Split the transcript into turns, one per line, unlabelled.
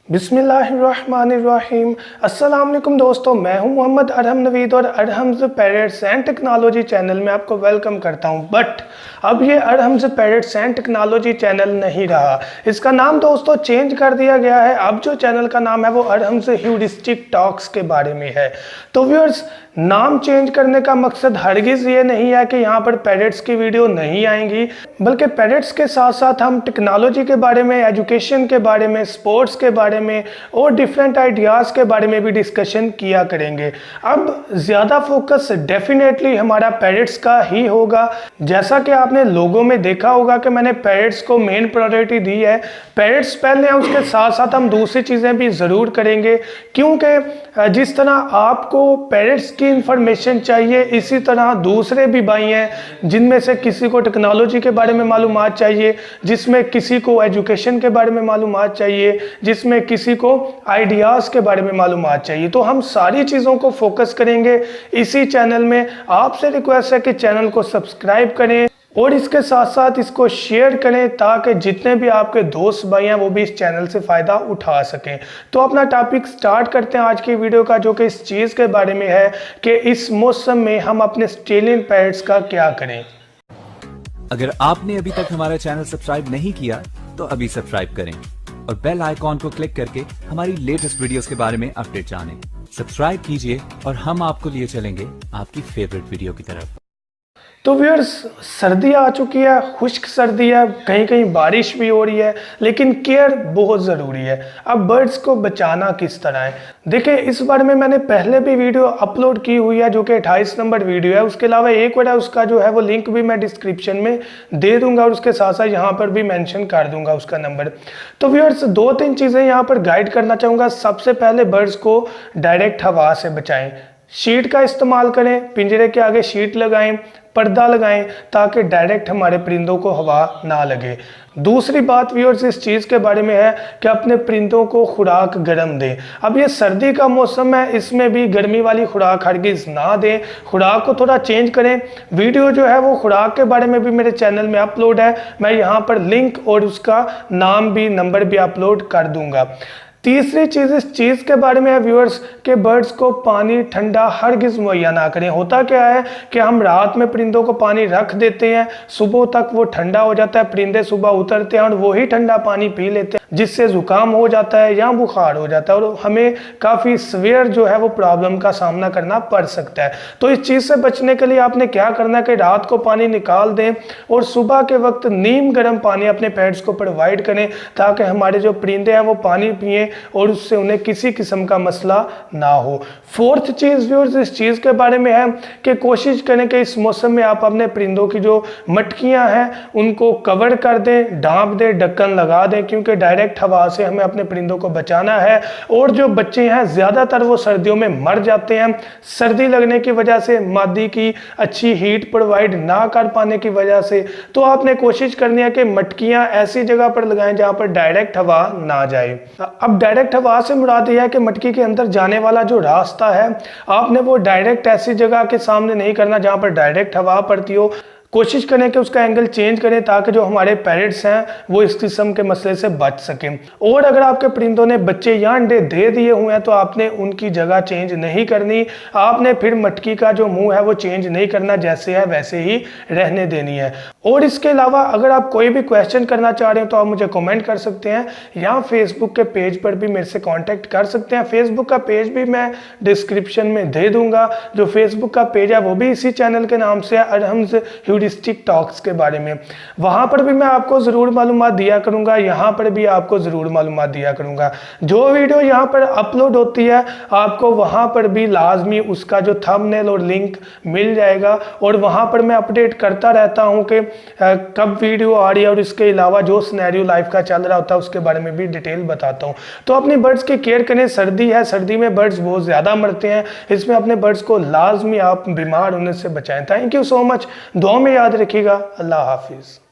बिस्मिल्लाहिर्रहमानिर्रहीम। अस्सलाम वालेकुम दोस्तों, मैं हूं मोहम्मद अरहम नवीद और अरहम्स पैरट्स एंड टेक्नोलॉजी चैनल में आपको वेलकम करता हूं। बट अब ये अरहम्स पैरट्स एंड टेक्नोलॉजी चैनल नहीं रहा, इसका नाम दोस्तों चेंज कर दिया गया है। अब जो चैनल का नाम है वो अरहम्स ह्यूरिस्टिक टॉक्स के बारे में है। तो व्यूअर्स, नाम चेंज करने का मकसद हरगिज़ ये नहीं है कि यहाँ पर पैरट्स की वीडियो नहीं आएंगी, बल्कि पैरट्स के साथ साथ हम टेक्नोलॉजी के बारे में, एजुकेशन के बारे में, स्पोर्ट्स के बारे में और डिफरेंट आइडियाज़ के बारे में भी डिस्कशन किया करेंगे। अब ज़्यादा फोकस डेफिनेटली हमारा पैरट्स का ही होगा। जैसा कि आपने लोगों में देखा होगा कि मैंने पैरट्स को मेन प्रायोरिटी दी है। पैरट्स पहले हैं, उसके साथ साथ हम दूसरी चीज़ें भी ज़रूर करेंगे, क्योंकि जिस तरह आपको पैरट्स की इंफॉर्मेशन चाहिए, इसी तरह दूसरे भी भाई हैं जिनमें से किसी को टेक्नोलॉजी के बारे में मालूमात चाहिए, जिसमें किसी को एजुकेशन के बारे में मालूमात चाहिए, जिसमें किसी को आइडियाज़ के बारे में मालूमात चाहिए। तो हम सारी चीज़ों को फोकस करेंगे इसी चैनल में। आपसे रिक्वेस्ट है कि चैनल को सब्सक्राइब करें और इसके साथ साथ इसको शेयर करें ताकि जितने भी आपके दोस्त भाई हैं वो भी इस चैनल से फ़ायदा उठा सकें। तो अपना टॉपिक स्टार्ट करते हैं आज की वीडियो का, जो कि इस चीज़ के बारे में है कि इस मौसम में हम अपने ऑस्ट्रेलियन पैरट्स का क्या करें।
अगर आपने अभी तक हमारा चैनल सब्सक्राइब नहीं किया तो अभी सब्सक्राइब करें और बेल आइकॉन को क्लिक करके हमारी लेटेस्ट वीडियोस के बारे में अपडेट जानें। सब्सक्राइब कीजिए और हम आपको लिए चलेंगे आपकी फेवरेट वीडियो की तरफ।
तो व्यूअर्स, सर्दी आ चुकी है, खुश्क सर्दी है, कहीं कहीं बारिश भी हो रही है, लेकिन केयर बहुत ज़रूरी है। अब बर्ड्स को बचाना किस तरह है, देखिए इस बारे में मैंने पहले भी वीडियो अपलोड की हुई है, जो कि 28 नंबर वीडियो है। उसके अलावा एक और है, उसका जो है वो लिंक भी मैं डिस्क्रिप्शन में दे दूंगा और उसके साथ साथ यहाँ पर भी मेंशन कर दूंगा उसका नंबर। तो व्यूअर्स, 2-3 चीज़ें यहाँ पर गाइड करना चाहूँगा। सबसे पहले बर्ड्स को डायरेक्ट हवा से बचाएं। शीट का इस्तेमाल करें, पिंजरे के आगे शीट लगाएं, पर्दा लगाएं ताकि डायरेक्ट हमारे परिंदों को हवा ना लगे। दूसरी बात व्यूअर्स इस चीज़ के बारे में है कि अपने परिंदों को खुराक गर्म दें। अब ये सर्दी का मौसम है, इसमें भी गर्मी वाली खुराक हरगिज़ ना दें, खुराक को थोड़ा चेंज करें। वीडियो जो है वो खुराक के बारे में भी मेरे चैनल में अपलोड है, मैं यहाँ पर लिंक और उसका नाम भी, नंबर भी अपलोड कर दूँगा। तीसरी चीज़ इस चीज़ के बारे में है व्यूअर्स के बर्ड्स को पानी ठंडा हरगिज़ मुहैया ना करें। होता क्या है कि हम रात में परिंदों को पानी रख देते हैं, सुबह तक वो ठंडा हो जाता है, परिंदे सुबह उतरते हैं और वही ठंडा पानी पी लेते हैं, जिससे ज़ुकाम हो जाता है या बुखार हो जाता है और हमें काफ़ी सीवियर जो है वो प्रॉब्लम का सामना करना पड़ सकता है। तो इस चीज़ से बचने के लिए आपने क्या करना है कि रात को पानी निकाल दें और सुबह के वक्त नीम गर्म पानी अपने पेट्स को प्रोवाइड करें ताकि हमारे जो परिंदे हैं वो पानी पिएँ और उससे उन्हें किसी किस्म का मसला ना हो। फोर्थ चीज़ व्यूअर्स इस चीज़ के बारे में है कि कोशिश करें कि इस मौसम में आप अपने परिंदों की जो मटकियां हैं उनको कवर कर दें, ढाँप दें, ढक्कन लगा दें, क्योंकि डायरेक्ट हवा से हमें अपने परिंदों को बचाना है। और जो बच्चे हैं ज़्यादातर वो सर्दियों में मर जाते हैं, सर्दी लगने की वजह से, मादी की अच्छी हीट प्रोवाइड ना कर पाने की वजह से। तो आपने कोशिश करनी है कि मटकियाँ ऐसी जगह पर लगाएं जहाँ पर डायरेक्ट हवा ना जाए। अब डायरेक्ट हवा से मुराद यह है कि मटकी के अंदर जाने वाला जो रास्ता है आपने वो डायरेक्ट ऐसी जगह के सामने नहीं करना जहां पर डायरेक्ट हवा पड़ती हो। कोशिश करें कि उसका एंगल चेंज करें ताकि जो हमारे पैरट्स हैं वो इस किस्म के मसले से बच सकें। और अगर आपके परिंदों ने बच्चे या अंडे दे दिए हुए हैं तो आपने उनकी जगह चेंज नहीं करनी, आपने फिर मटकी का जो मुंह है वो चेंज नहीं करना, जैसे है वैसे ही रहने देनी है। और इसके अलावा अगर आप कोई भी क्वेश्चन करना चाह रहे हो तो आप मुझे कमेंट कर सकते हैं या फेसबुक के पेज पर भी मेरे से कांटेक्ट कर सकते हैं। फेसबुक का पेज भी मैं डिस्क्रिप्शन में दे दूंगा। जो फेसबुक का पेज है वो भी इसी चैनल के नाम से है, अरहम्स ह्यूरिस्टिक टॉक्स के बारे में। वहाँ पर भी मैं आपको ज़रूर मालूमात दिया करूँगा, यहाँ पर भी आपको ज़रूर मालूमात दिया करूँगा। जो वीडियो यहाँ पर अपलोड होती है आपको वहाँ पर भी लाजमी उसका जो थंबनेल और लिंक मिल जाएगा और वहाँ पर मैं अपडेट करता रहता हूँ कि कब वीडियो आ रही है और इसके अलावा जो सिनेरियो लाइफ का चल रहा होता है उसके बारे में भी डिटेल बताता हूँ। तो अपने बर्ड्स की केयर करें। सर्दी है, सर्दी में बर्ड्स बहुत ज़्यादा मरते हैं, इसमें अपने बर्ड्स को लाजमी आप बीमार होने से बचाएं। थैंक यू सो मच, दुआ में याद रखिएगा। अल्लाह हाफिज़।